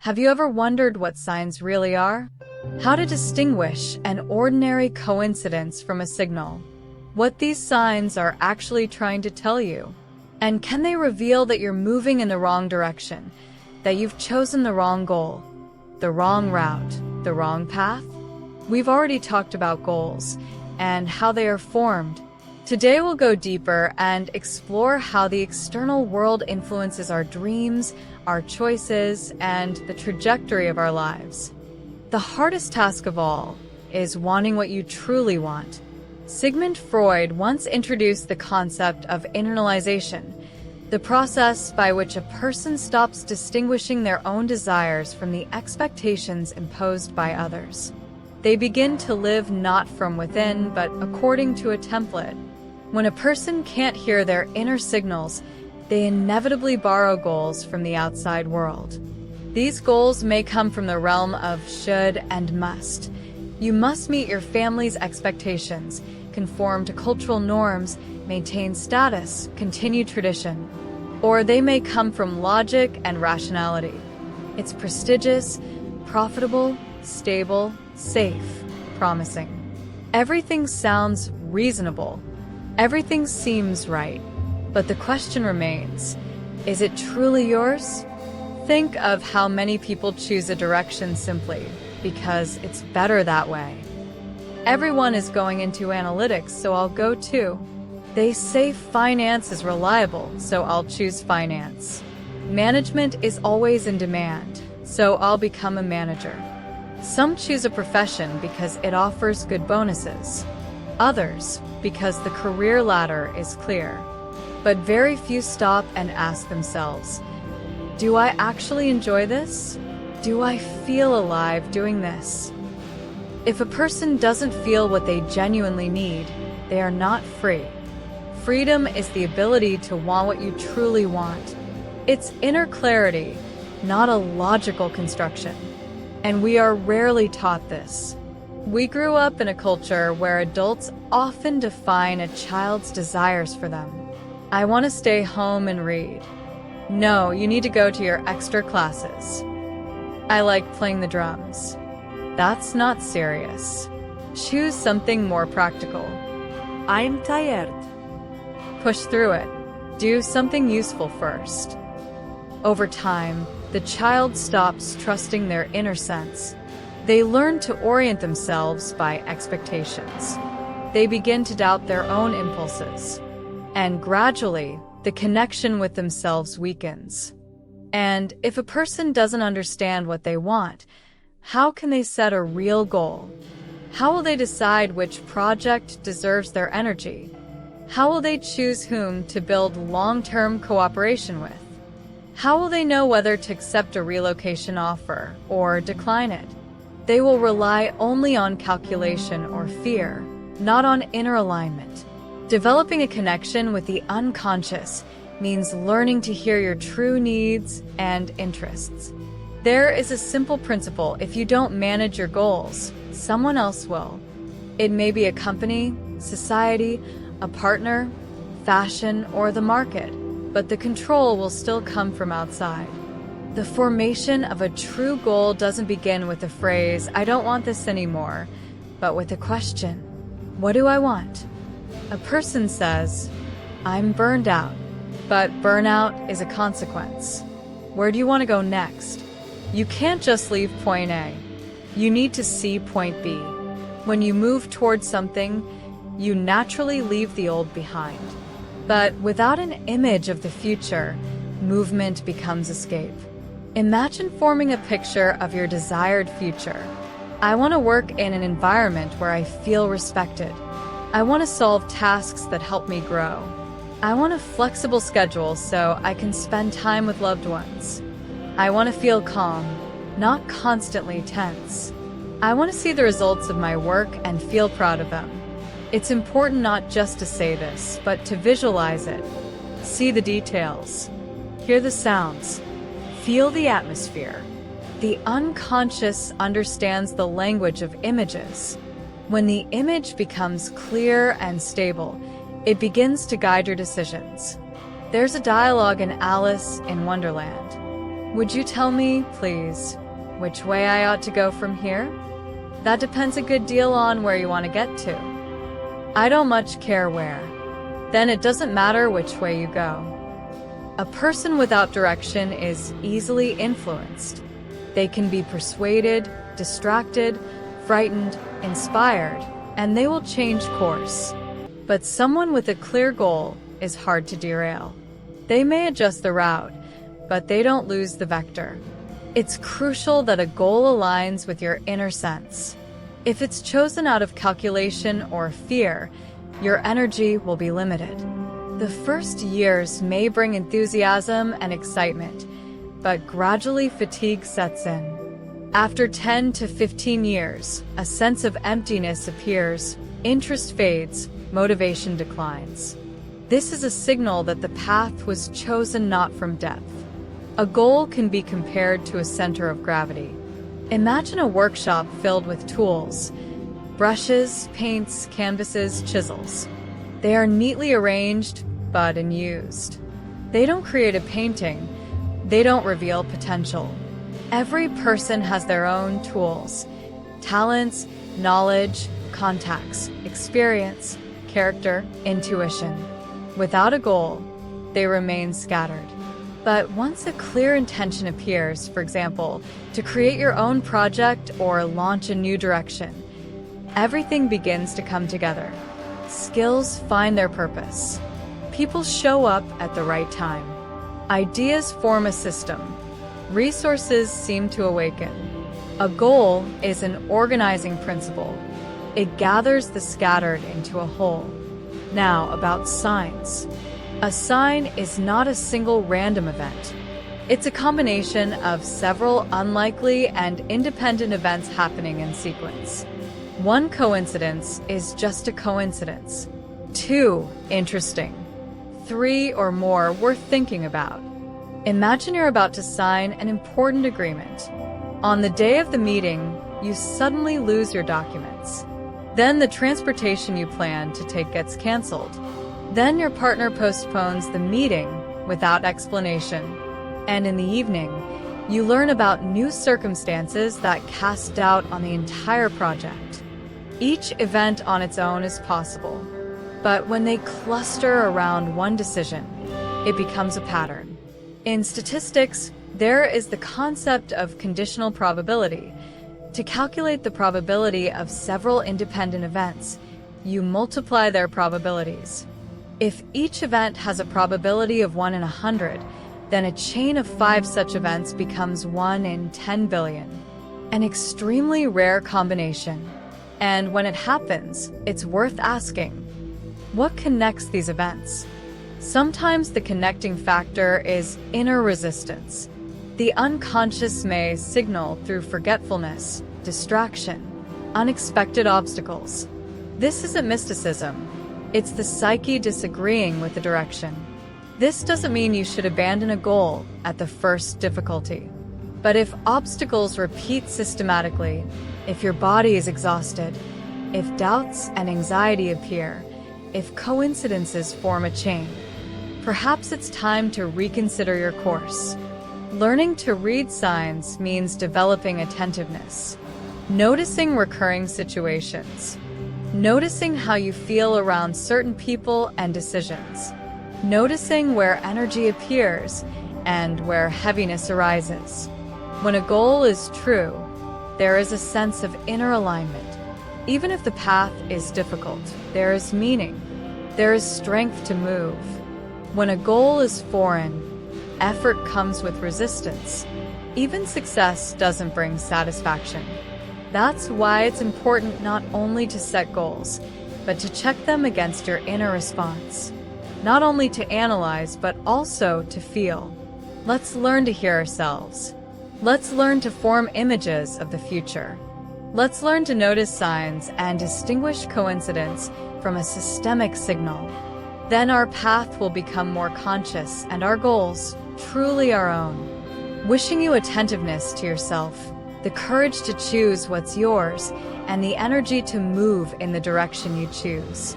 Have you ever wondered what signs really are? How to distinguish an ordinary coincidence from a signal? What these signs are actually trying to tell you? And can they reveal that you're moving in the wrong direction, that you've chosen the wrong goal, the wrong route, the wrong path? We've already talked about goals and how they are formed. Today we'll go deeper and explore how the external world influences our dreams, our choices, and the trajectory of our lives. The hardest task of all is wanting what you truly want. Sigmund Freud once introduced the concept of internalization, the process by which a person stops distinguishing their own desires from the expectations imposed by others. They begin to live not from within, but according to a template. When a person can't hear their inner signals, they inevitably borrow goals from the outside world. These goals may come from the realm of should and must. You must meet your family's expectations, conform to cultural norms, maintain status, continue tradition. Or they may come from logic and rationality. It's prestigious, profitable, stable, safe, promising. Everything sounds reasonable. Everything seems right. But the question remains, is it truly yours? Think of how many people choose a direction simply because it's better that way. Everyone is going into analytics, so I'll go too. They say finance is reliable, so I'll choose finance. Management is always in demand, so I'll become a manager. Some choose a profession because it offers good bonuses. Others, because the career ladder is clear. But very few stop and ask themselves, do I actually enjoy this? Do I feel alive doing this? If a person doesn't feel what they genuinely need, they are not free. Freedom is the ability to want what you truly want. It's inner clarity, not a logical construction. And we are rarely taught this. We grew up in a culture where adults often define a child's desires for them. I want to stay home and read. No, you need to go to your extra classes. I like playing the drums. That's not serious. Choose something more practical. I'm tired. Push through it. Do something useful first. Over time, the child stops trusting their inner sense. They learn to orient themselves by expectations. They begin to doubt their own impulses. And gradually, the connection with themselves weakens. And if a person doesn't understand what they want, how can they set a real goal? How will they decide which project deserves their energy? How will they choose whom to build long-term cooperation with? How will they know whether to accept a relocation offer or decline it? They will rely only on calculation or fear, not on inner alignment. Developing a connection with the unconscious means learning to hear your true needs and interests. There is a simple principle: if you don't manage your goals, someone else will. It may be a company, society, a partner, fashion, or the market, but the control will still come from outside. The formation of a true goal doesn't begin with the phrase, "I don't want this anymore," but with a question, "What do I want?" A person says, "I'm burned out," but burnout is a consequence. Where do you want to go next? You can't just leave point A. You need to see point B. When you move towards something, you naturally leave the old behind. But without an image of the future, movement becomes escape. Imagine forming a picture of your desired future. I want to work in an environment where I feel respected. I want to solve tasks that help me grow. I want a flexible schedule so I can spend time with loved ones. I want to feel calm, not constantly tense. I want to see the results of my work and feel proud of them. It's important not just to say this, but to visualize it. See the details. Hear the sounds. Feel the atmosphere. The unconscious understands the language of images. When the image becomes clear and stable, it begins to guide your decisions. There's a dialogue in Alice in Wonderland. Would you tell me, please, which way I ought to go from here? That depends a good deal on where you want to get to. I don't much care where. Then it doesn't matter which way you go. A person without direction is easily influenced. They can be persuaded, distracted, frightened, inspired, and they will change course. But someone with a clear goal is hard to derail. They may adjust the route, but they don't lose the vector. It's crucial that a goal aligns with your inner sense. If it's chosen out of calculation or fear, your energy will be limited. The first years may bring enthusiasm and excitement, but gradually fatigue sets in. After 10 to 15 years, a sense of emptiness appears, interest fades, motivation declines. This is a signal that the path was chosen not from depth. A goal can be compared to a center of gravity. Imagine a workshop filled with tools: brushes, paints, canvases, chisels. They are neatly arranged, but unused. They don't create a painting. They don't reveal potential. Every person has their own tools: talents, knowledge, contacts, experience, character, intuition. Without a goal, they remain scattered. But once a clear intention appears, for example, to create your own project or launch a new direction, everything begins to come together. Skills find their purpose. People show up at the right time. Ideas form a system. Resources seem to awaken. A goal is an organizing principle. It gathers the scattered into a whole. Now, about signs. A sign is not a single random event. It's a combination of several unlikely and independent events happening in sequence. One coincidence is just a coincidence. Two, interesting. Three or more worth thinking about. Imagine you're about to sign an important agreement. On the day of the meeting, you suddenly lose your documents. Then the transportation you planned to take gets canceled. Then your partner postpones the meeting without explanation. And in the evening, you learn about new circumstances that cast doubt on the entire project. Each event on its own is possible, but when they cluster around one decision, it becomes a pattern. In statistics, there is the concept of conditional probability. To calculate the probability of several independent events, you multiply their probabilities. If each event has a probability of 1 in 100, then a chain of 5 such events becomes 1 in 10 billion. An extremely rare combination. And when it happens, it's worth asking, what connects these events? Sometimes the connecting factor is inner resistance. The unconscious may signal through forgetfulness, distraction, unexpected obstacles. This isn't mysticism. It's the psyche disagreeing with the direction. This doesn't mean you should abandon a goal at the first difficulty. But if obstacles repeat systematically, if your body is exhausted, if doubts and anxiety appear, if coincidences form a chain, perhaps it's time to reconsider your course. Learning to read signs means developing attentiveness, noticing recurring situations, noticing how you feel around certain people and decisions, noticing where energy appears and where heaviness arises. When a goal is true, there is a sense of inner alignment. Even if the path is difficult, there is meaning. There is strength to move. When a goal is foreign, effort comes with resistance. Even success doesn't bring satisfaction. That's why it's important not only to set goals, but to check them against your inner response. Not only to analyze, but also to feel. Let's learn to hear ourselves. Let's learn to form images of the future. Let's learn to notice signs and distinguish coincidence from a systemic signal. Then our path will become more conscious and our goals truly our own. Wishing you attentiveness to yourself, the courage to choose what's yours, and the energy to move in the direction you choose.